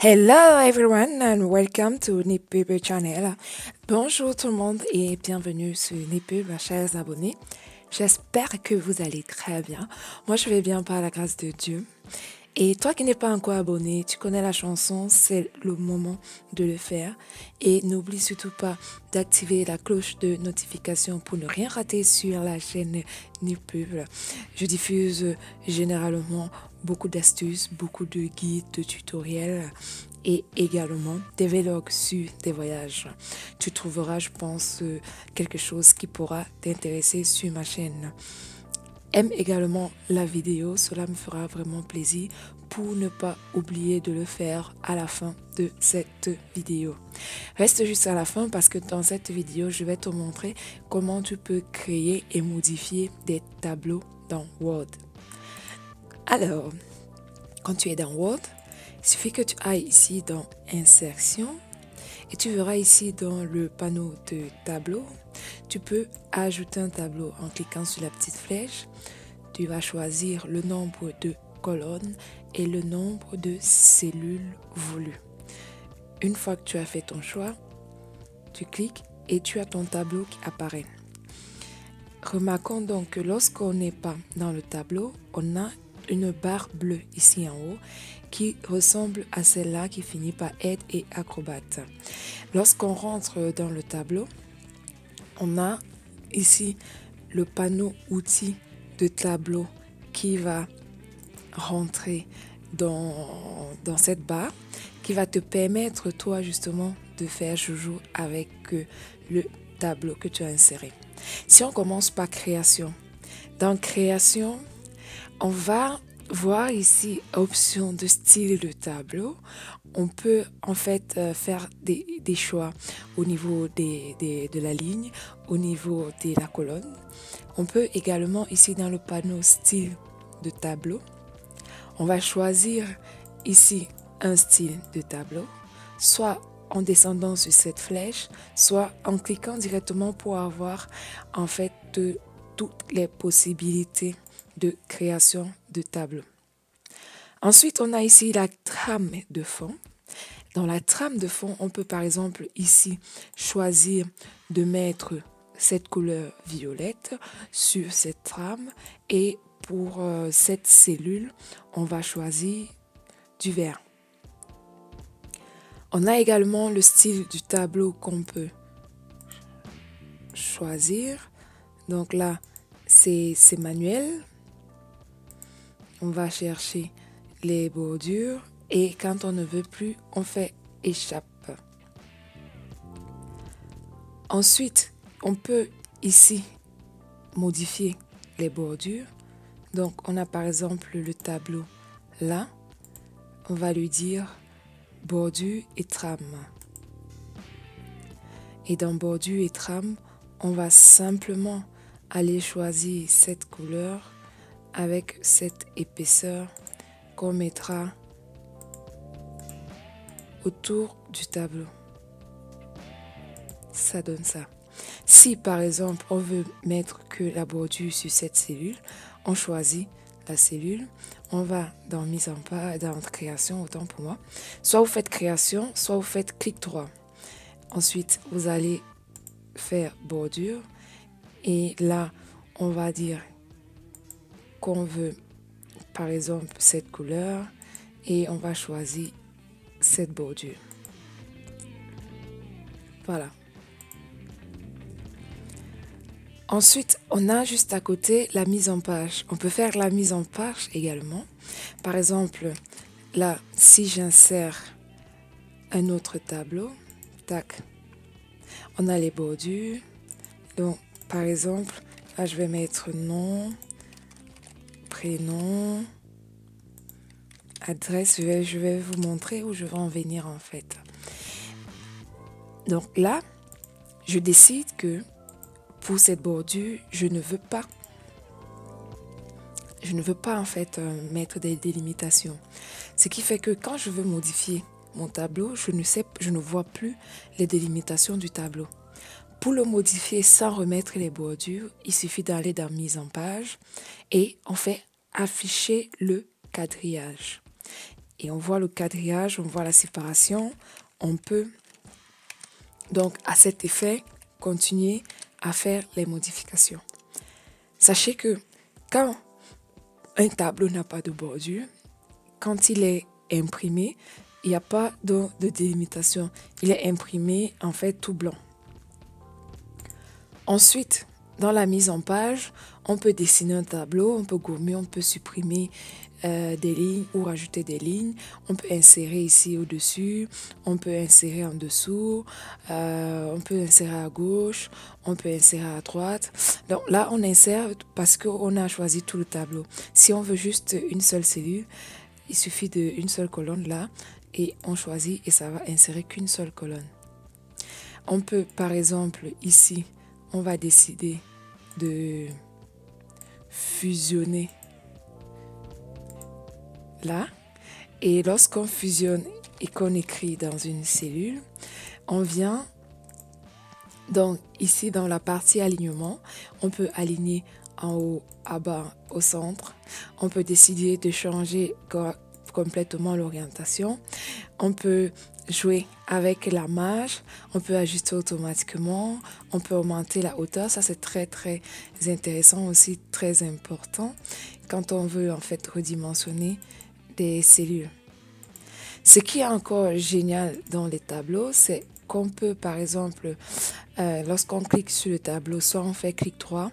Hello everyone and welcome to Nipube Channel. Bonjour tout le monde et bienvenue sur Nipube, chers abonnés. J'espère que vous allez très bien. Moi je vais bien par la grâce de Dieu. Et toi qui n'es pas encore abonné, tu connais la chanson, c'est le moment de le faire. Et n'oublie surtout pas d'activer la cloche de notification pour ne rien rater sur la chaîne Nipube. Je diffuse généralement beaucoup d'astuces, beaucoup de guides, de tutoriels et également des vlogs sur des voyages. Tu trouveras, je pense, quelque chose qui pourra t'intéresser sur ma chaîne. Aime également la vidéo, cela me fera vraiment plaisir pour ne pas oublier de le faire à la fin de cette vidéo. Reste juste à la fin parce que dans cette vidéo, je vais te montrer comment tu peux créer et modifier des tableaux dans Word. Alors, quand tu es dans Word, il suffit que tu ailles ici dans Insertion et tu verras ici dans le panneau de tableau, tu peux ajouter un tableau en cliquant sur la petite flèche. Tu vas choisir le nombre de colonnes et le nombre de cellules voulues. Une fois que tu as fait ton choix, tu cliques et tu as ton tableau qui apparaît. Remarquons donc que lorsqu'on n'est pas dans le tableau, on a une barre bleue ici en haut qui ressemble à celle-là qui finit par aide et acrobate. Lorsqu'on rentre dans le tableau, on a ici le panneau outils de tableau qui va rentrer dans cette barre qui va te permettre toi justement de faire joujou avec le tableau que tu as inséré. Si on commence par création, dans création, on va voir ici option de style de tableau. On peut en fait faire des choix au niveau de la ligne, au niveau de la colonne. On peut également ici dans le panneau style de tableau, on va choisir ici un style de tableau, soit en descendant sur cette flèche, soit en cliquant directement pour avoir en fait toutes les possibilités de création de tableau. Ensuite, on a ici la trame de fond. Dans la trame de fond, on peut par exemple ici choisir de mettre cette couleur violette sur cette trame et pour cette cellule, on va choisir du vert. On a également le style du tableau qu'on peut choisir. Donc là, c'est manuel. On va chercher les bordures et quand on ne veut plus, on fait échappe. Ensuite, on peut ici modifier les bordures. Donc, on a par exemple le tableau là. On va lui dire bordure et trame. Et dans bordure et trame, on va simplement aller choisir cette couleur avec cette épaisseur qu'on mettra autour du tableau. Ça donne ça. Si par exemple on veut mettre que la bordure sur cette cellule, on choisit la cellule, on va dans mise en page, dans création, autant pour moi. Soit vous faites création, soit vous faites clic droit. Ensuite, vous allez faire bordure et là, on va dire qu'on veut par exemple cette couleur et on va choisir cette bordure. Voilà. Ensuite, on a juste à côté la mise en page. On peut faire la mise en page également. Par exemple, là, si j'insère un autre tableau, tac, on a les bordures. Donc, par exemple, là, je vais mettre nom, prénom, adresse. Je vais vous montrer où je vais en venir en fait. Donc là, je décide que pour cette bordure, je ne veux pas en fait mettre des délimitations. Ce qui fait que quand je veux modifier mon tableau, je ne vois plus les délimitations du tableau. Pour le modifier sans remettre les bordures, il suffit d'aller dans mise en page et on fait afficher le quadrillage. et on voit le quadrillage, on voit la séparation. On peut donc à cet effet continuer à faire les modifications. Sachez que quand un tableau n'a pas de bordure, quand il est imprimé, il n'y a pas de délimitation. Il est imprimé en fait tout blanc. Ensuite, dans la mise en page, on peut dessiner un tableau, on peut gommer, on peut supprimer des lignes ou rajouter des lignes. On peut insérer ici au-dessus, on peut insérer en dessous, on peut insérer à gauche, on peut insérer à droite. Donc là, on insère parce qu'on a choisi tout le tableau. Si on veut juste une seule cellule, il suffit d'une seule colonne là et on choisit et ça va insérer qu'une seule colonne. On peut par exemple ici, on va décider de fusionner là. Et lorsqu'on fusionne et qu'on écrit dans une cellule, on vient donc ici dans la partie alignement, on peut aligner en haut, à bas, au centre. On peut décider de changer complètement l'orientation. On peut jouer avec la marge, on peut ajuster automatiquement, on peut augmenter la hauteur. Ça, c'est très, très intéressant aussi, très important quand on veut en fait redimensionner des cellules. Ce qui est encore génial dans les tableaux, c'est qu'on peut, par exemple, lorsqu'on clique sur le tableau, soit on fait clic droit,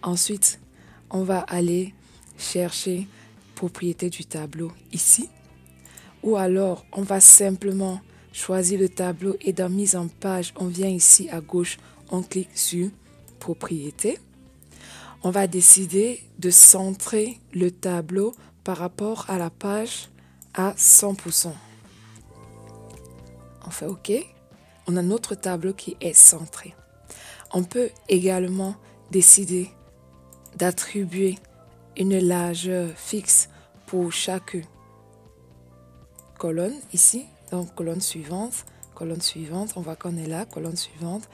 ensuite, on va aller chercher propriété du tableau ici, ou alors on va simplement choisir le tableau et dans mise en page, on vient ici à gauche, on clique sur propriété. On va décider de centrer le tableau par rapport à la page à 100%. On fait OK. On a notre tableau qui est centré. On peut également décider d'attribuer une largeur fixe pour chaque colonne ici. Donc colonne suivante, on voit qu'on est là, colonne suivante,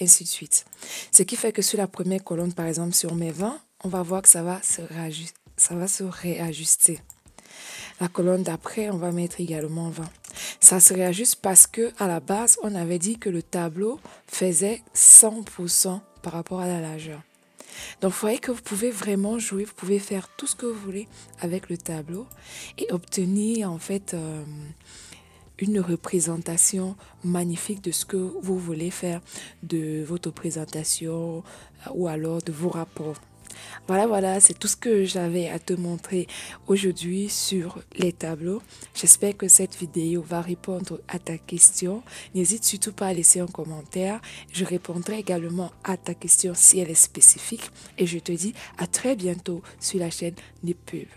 ainsi de suite. Ce qui fait que sur la première colonne, par exemple, si on met 20, on va voir que ça va se réajuster. La colonne d'après, on va mettre également 20. Ça se réajuste parce que à la base, on avait dit que le tableau faisait 100% par rapport à la largeur. Donc, vous voyez que vous pouvez vraiment jouer, vous pouvez faire tout ce que vous voulez avec le tableau et obtenir en fait une représentation magnifique de ce que vous voulez faire, de votre présentation ou alors de vos rapports. Voilà, c'est tout ce que j'avais à te montrer aujourd'hui sur les tableaux. J'espère que cette vidéo va répondre à ta question. N'hésite surtout pas à laisser un commentaire. Je répondrai également à ta question si elle est spécifique. Et je te dis à très bientôt sur la chaîne NipPub.